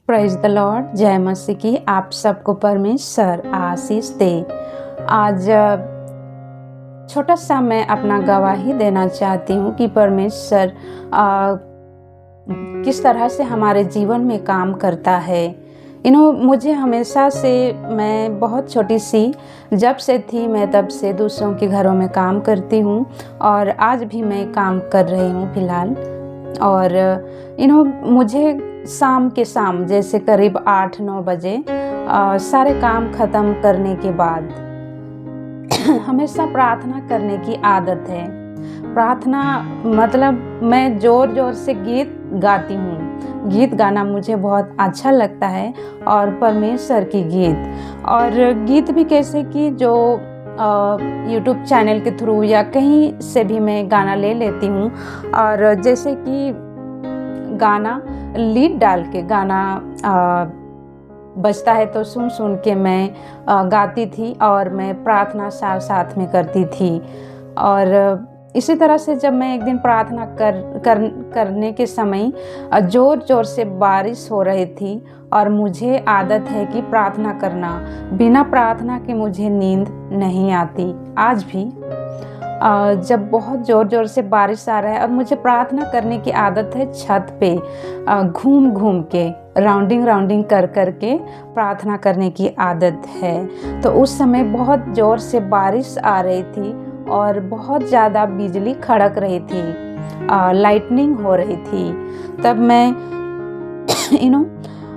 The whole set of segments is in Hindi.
Praise the Lord. जय मसीह की आप सबको परमेश्वर आशीष दे। आज छोटा सा मैं अपना गवाही देना चाहती हूँ कि परमेश्वर किस तरह से हमारे जीवन में काम करता है। मुझे हमेशा से, मैं बहुत छोटी सी जब से थी, मैं तब से दूसरों के घरों में काम करती हूँ और आज भी मैं काम कर रही हूँ फ़िलहाल। और मुझे शाम जैसे करीब 8-9 बजे सारे काम ख़त्म करने के बाद हमेशा प्रार्थना करने की आदत है। प्रार्थना मतलब मैं ज़ोर ज़ोर से गीत गाती हूँ। गीत गाना मुझे बहुत अच्छा लगता है और परमेश्वर की गीत, और गीत भी कैसे कि जो यूट्यूब चैनल के थ्रू या कहीं से भी मैं गाना ले लेती हूँ। और जैसे कि गाना लीड डाल के गाना बजता है तो सुन सुन के मैं गाती थी और मैं प्रार्थना साथ में करती थी। और इसी तरह से जब मैं एक दिन प्रार्थना करने के समय ज़ोर ज़ोर से बारिश हो रही थी, और मुझे आदत है कि प्रार्थना करना, बिना प्रार्थना के मुझे नींद नहीं आती। आज भी जब बहुत ज़ोर ज़ोर से बारिश आ रहा है और मुझे प्रार्थना करने की आदत है, छत पे घूम घूम के राउंडिंग कर के प्रार्थना करने की आदत है। तो उस समय बहुत ज़ोर से बारिश आ रही थी और बहुत ज़्यादा बिजली कड़क रही थी, लाइटनिंग हो रही थी। तब मैं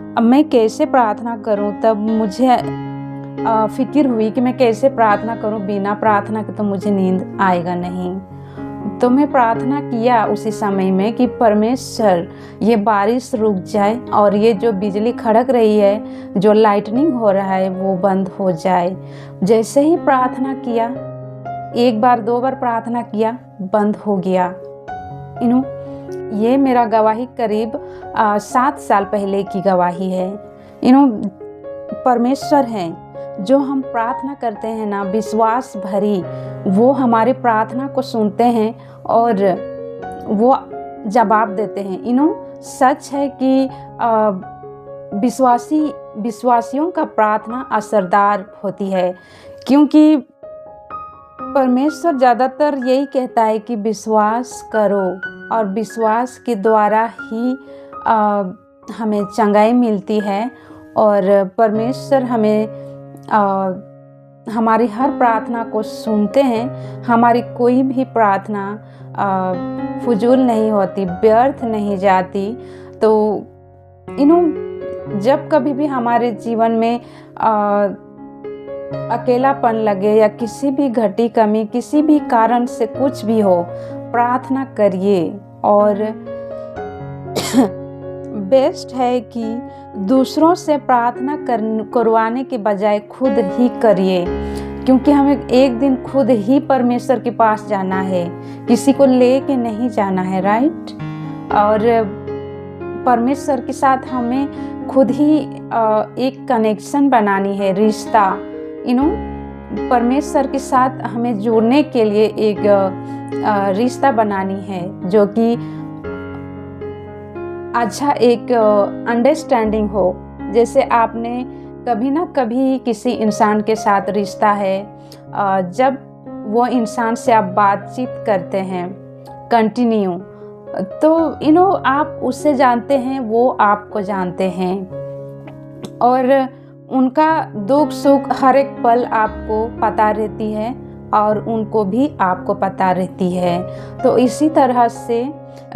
अब मैं कैसे प्रार्थना करूं, तब मुझे फिक्र हुई कि मैं कैसे प्रार्थना करूं। बिना प्रार्थना के तो मुझे नींद आएगा नहीं। तो मैं प्रार्थना किया उसी समय में कि परमेश्वर, ये बारिश रुक जाए और ये जो बिजली कड़क रही है, जो लाइटनिंग हो रहा है, वो बंद हो जाए। जैसे ही प्रार्थना किया, 1 बार 2 बार प्रार्थना किया, बंद हो गया। ये मेरा गवाही करीब 7 साल पहले की गवाही है। परमेश्वर हैं जो हम प्रार्थना करते हैं ना, विश्वास भरी, वो हमारे प्रार्थना को सुनते हैं और वो जवाब देते हैं। सच है कि विश्वासियों का प्रार्थना असरदार होती है, क्योंकि परमेश्वर ज़्यादातर यही कहता है कि विश्वास करो, और विश्वास के द्वारा ही हमें चंगाई मिलती है। और परमेश्वर हमें हमारी हर प्रार्थना को सुनते हैं। हमारी कोई भी प्रार्थना फजूल नहीं होती, व्यर्थ नहीं जाती। तो जब कभी भी हमारे जीवन में अकेलापन लगे या किसी भी घटी कमी, किसी भी कारण से कुछ भी हो, प्रार्थना करिए। और बेस्ट है कि दूसरों से प्रार्थना करवाने के बजाय खुद ही करिए, क्योंकि हमें एक दिन खुद ही परमेश्वर के पास जाना है, किसी को लेके नहीं जाना है, राइट। और परमेश्वर के साथ हमें खुद ही एक कनेक्शन बनानी है, रिश्ता। परमेश्वर के साथ हमें जुड़ने के लिए एक रिश्ता बनानी है, जो कि अच्छा एक अंडरस्टैंडिंग हो। जैसे आपने कभी ना कभी किसी इंसान के साथ रिश्ता है, जब वो इंसान से आप बातचीत करते हैं कंटिन्यू, तो आप उससे जानते हैं, वो आपको जानते हैं, और उनका दुख सुख हर एक पल आपको पता रहती है और उनको भी आपको पता रहती है। तो इसी तरह से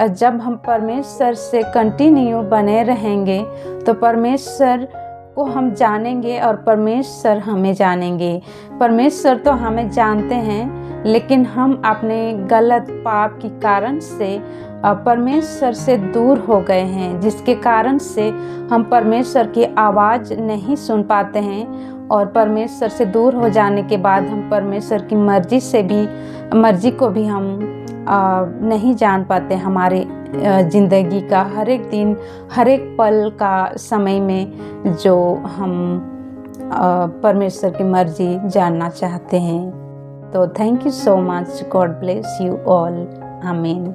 जब हम परमेश्वर से कंटिन्यू बने रहेंगे तो परमेश्वर को हम जानेंगे और परमेश्वर हमें जानेंगे। परमेश्वर तो हमें जानते हैं, लेकिन हम अपने गलत पाप के कारण से परमेश्वर से दूर हो गए हैं, जिसके कारण से हम परमेश्वर की आवाज़ नहीं सुन पाते हैं। और परमेश्वर से दूर हो जाने के बाद हम परमेश्वर की मर्जी को भी हम नहीं जान पाते। हमारे ज़िंदगी का हर एक दिन, हर एक पल का समय में जो हम परमेश्वर की मर्जी जानना चाहते हैं। तो thank you so much. God bless you all. आमीन।